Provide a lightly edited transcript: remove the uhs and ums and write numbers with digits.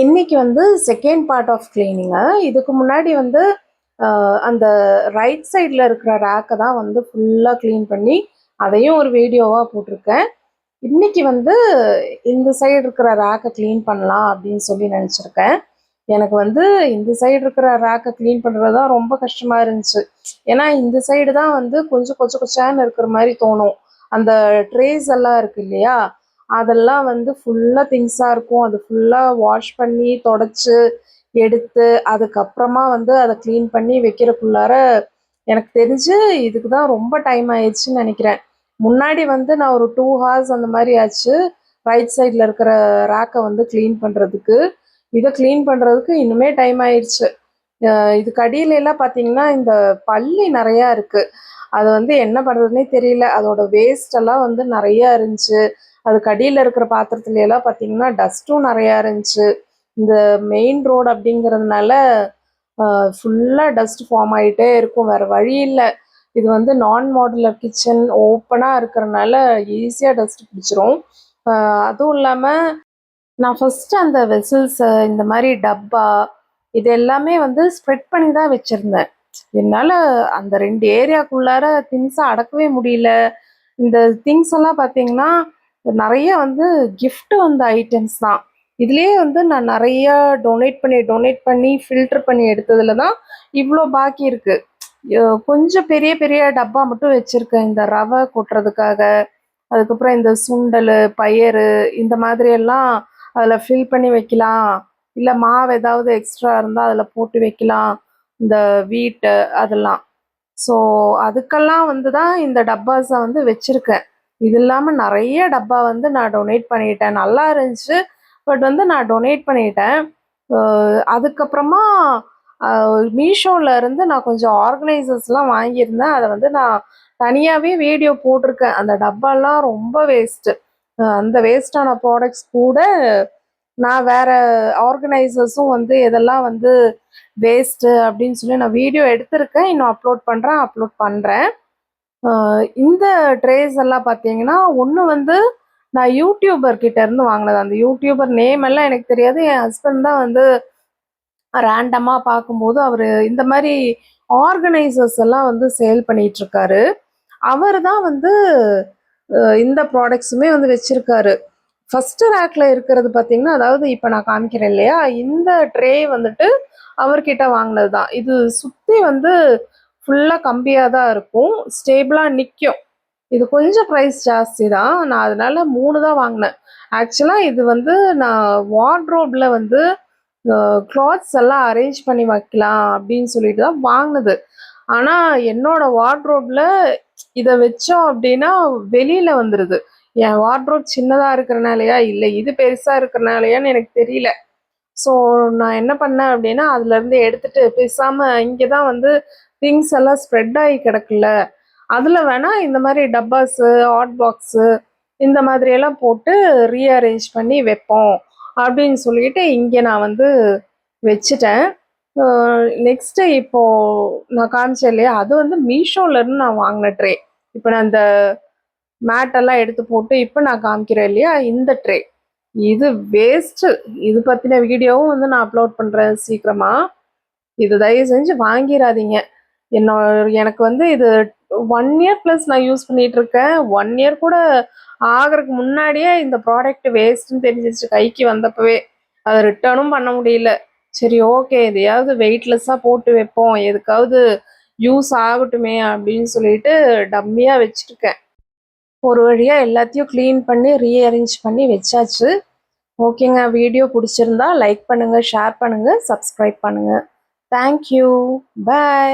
இன்னைக்கு வந்து second part of cleaning. இதுக்கு முன்னாடி வந்து அந்த ரைட் சைடில் இருக்கிற ரேக்கை தான் வந்து ஃபுல்லாக க்ளீன் பண்ணி அதையும் ஒரு வீடியோவாக போட்டிருக்கேன். இன்னைக்கு வந்து இந்த சைடு இருக்கிற ரேக்கை க்ளீன் பண்ணலாம் அப்படின்னு சொல்லி நினச்சிருக்கேன். எனக்கு வந்து இந்த சைடு இருக்கிற ரேக்கை க்ளீன் பண்ணுறது தான் ரொம்ப கஷ்டமாக இருந்துச்சு. ஏன்னா இந்த சைடு தான் வந்து கொஞ்சம் கொச்சான்னு இருக்கிற மாதிரி தோணும். அந்த ட்ரேஸ் எல்லாம் இருக்கு இல்லையா, அதெல்லாம் வந்து ஃபுல்லாக திங்ஸாக இருக்கும். அது ஃபுல்லாக வாஷ் பண்ணி தொடச்சி எடுத்து அதுக்கப்புறமா வந்து அதை க்ளீன் பண்ணி வைக்கிறக்குள்ளார எனக்கு தெரிஞ்சு இதுக்கு தான் ரொம்ப டைம் ஆயிடுச்சுன்னு நினைக்கிறேன். முன்னாடி வந்து நான் ஒரு 2 hours அந்த மாதிரி ஆச்சு ரைட் சைடில் இருக்கிற ரேக்கை வந்து க்ளீன் பண்ணுறதுக்கு. இதை க்ளீன் பண்ணுறதுக்கு இன்னுமே டைம் ஆயிடுச்சு. இதுக்கு அடியிலெல்லாம் பார்த்தீங்கன்னா இந்த பல்லி நிறையா இருக்குது. அது வந்து என்ன பண்ணுறதுனே தெரியல. அதோட வேஸ்ட் எல்லாம் வந்து நிறையா இருந்துச்சு. அதுக்கு அடியில் இருக்கிற பாத்திரத்துல எல்லாம் பார்த்தீங்கன்னா டஸ்ட்டும் நிறையா இருந்துச்சு. இந்த மெயின் ரோடு அப்படிங்கிறதுனால ஃபுல்லாக டஸ்ட் ஃபார்ம் ஆகிட்டே இருக்கும். வேறு வழி இல்லை. இது வந்து நான் மாடுலர் கிச்சன் ஓப்பனாக இருக்கிறனால ஈஸியாக டஸ்ட் பிடிச்சிரும். அதுவும் இல்லாமல் நான் ஃபஸ்ட்டு அந்த வெசல்ஸு இந்த மாதிரி டப்பா இது எல்லாமே வந்து ஸ்ப்ரெட் பண்ணி தான் வச்சுருந்தேன். என்னால் அந்த 2 ஏரியாக்குள்ளார திங்ஸை அடக்கவே முடியல. இந்த திங்ஸ் எல்லாம் பார்த்தீங்கன்னா நிறைய வந்து கிஃப்ட் வந்த ஐட்டம்ஸ் தான். இதுலேயே வந்து நான் நிறையா டொனேட் பண்ணி ஃபில்டர் பண்ணி எடுத்ததில் தான் இவ்வளோ பாக்கி இருக்குது. கொஞ்சம் பெரிய பெரிய டப்பா மட்டும் வச்சுருக்கேன் இந்த ரவை கொட்டுறதுக்காக. அதுக்கப்புறம் இந்த சுண்டல், பயறு இந்த மாதிரியெல்லாம் அதில் ஃபில் பண்ணி வைக்கலாம். இல்லை மாவு ஏதாவது எக்ஸ்ட்ரா இருந்தால் அதில் போட்டு வைக்கலாம். இந்த வீட்டு அதெல்லாம். ஸோ அதுக்கெல்லாம் வந்து தான் இந்த டப்பாஸை வந்து வச்சுருக்கேன். இது இல்லாமல் நிறைய டப்பா வந்து நான் டொனேட் பண்ணிட்டேன். நல்லா இருந்துச்சு, பட் வந்து நான் டொனேட் பண்ணிட்டேன். அதுக்கப்புறமா மீஷோவில் இருந்து நான் கொஞ்சம் ஆர்கனைசர்ஸ்லாம் வாங்கியிருந்தேன். அதை வந்து நான் தனியாகவே வீடியோ போட்டிருக்கேன். அந்த டப்பாலாம் ரொம்ப வேஸ்ட்டு. அந்த வேஸ்டான ப்ராடக்ட்ஸ் கூட நான் வேறு ஆர்கனைசர்ஸும் வந்து எதெல்லாம் வந்து வேஸ்ட்டு அப்படின்னு சொல்லி நான் வீடியோ எடுத்திருக்கேன். இன்னும் அப்லோட் பண்ணுறேன். இந்த ட்ரேஸ் எல்லாம் பார்த்தீங்கன்னா ஒன்று வந்து நான் யூடியூபர் கிட்ட இருந்து வாங்கினது. அந்த யூடியூபர் நேம் எல்லாம் எனக்கு தெரியாது. என் ஹஸ்பண்ட் தான் வந்து ரேண்டமாக பார்க்கும்போது அவர் இந்த மாதிரி ஆர்கனைசர்ஸ் எல்லாம் வந்து சேல் பண்ணிகிட்ருக்காரு. அவர் தான் வந்து இந்த ப்ராடக்ட்ஸுமே வந்து வச்சுருக்காரு. ஃபஸ்ட்டு ரேக்கில் இருக்கிறது பார்த்தீங்கன்னா, அதாவது இப்போ நான் காமிக்கிறேன் இல்லையா, இந்த ட்ரே வந்துட்டு அவர்கிட்ட வாங்கினது தான். இது சுற்றி வந்து ஃபுல்லாக கம்பியாக தான் இருக்கும், ஸ்டேபிளாக நிற்கும். இது கொஞ்சம் ப்ரைஸ் ஜாஸ்தி தான். நான் அதனால 3 தான் வாங்கினேன். ஆக்சுவலாக இது வந்து நான் வார்ட்ரோப்பில் வந்து கிளாத்ஸ் எல்லாம் அரேஞ்ச் பண்ணி வைக்கலாம் அப்படின்னு சொல்லிட்டு தான் வாங்கினது. ஆனால் என்னோட வார்ட்ரோப்பில் இதை வச்சோம் அப்படின்னா வெளியில் வந்துடுது. என் வார்ட்ரோப் சின்னதாக இருக்கிறனாலையா இல்லை இது பெருசாக இருக்கிறனாலையான்னு எனக்கு தெரியல. ஸோ நான் என்ன பண்ணேன் அப்படின்னா அதுலேருந்து எடுத்துகிட்டு பேசாமல் இங்கே தான் வந்து திங்ஸ் எல்லாம் ஸ்ப்ரெட் ஆகி கிடக்குல, அதில் வேணால் இந்த மாதிரி டப்பாஸு, ஹாட் பாக்ஸு இந்த மாதிரியெல்லாம் போட்டு ரீஅரேஞ்ச் பண்ணி வைப்போம் அப்படின்னு சொல்லிட்டு இங்கே நான் வந்து வச்சுட்டேன். நெக்ஸ்ட்டு இப்போது நான் காமிச்சேன் இல்லையா, அது வந்து மீஷோலேருந்து நான் வாங்கின ட்ரே. இப்போ நான் இந்த மேட்டெல்லாம் எடுத்து போட்டு இப்போ நான் காமிக்கிறேன் இல்லையா, இந்த ட்ரே இது வேஸ்ட்டு. இது பற்றின வீடியோவும் வந்து நான் அப்லோட் பண்ணுறேன் சீக்கிரமாக. இது தயவு செஞ்சு வாங்கிடாதீங்க. எனக்கு வந்து இது 1 year ப்ளஸ் நான் யூஸ் பண்ணிகிட்ருக்கேன். 1 year கூட ஆகிறதுக்கு முன்னாடியே இந்த ப்ராடக்ட் வேஸ்ட்டுன்னு தெரிஞ்சிருச்சு கைக்கு வந்தப்பவே. அதை ரிட்டர்னும் பண்ண முடியல. சரி ஓகே, எதையாவது வெயிட்லெஸ்ஸாக போட்டு வைப்போம், எதுக்காவது யூஸ் ஆகட்டுமே அப்படின்னு சொல்லிட்டு டம்மியாக வச்சுருக்கேன். ஒரு வழியாக எல்லாத்தையும் க்ளீன் பண்ணி ரீஅரேஞ்ச் பண்ணி வச்சாச்சு. ஓகேங்க, வீடியோ பிடிச்சிருந்தா லைக் பண்ணுங்கள், ஷேர் பண்ணுங்கள், சப்ஸ்கிரைப் பண்ணுங்கள். தேங்க்யூ, பாய்.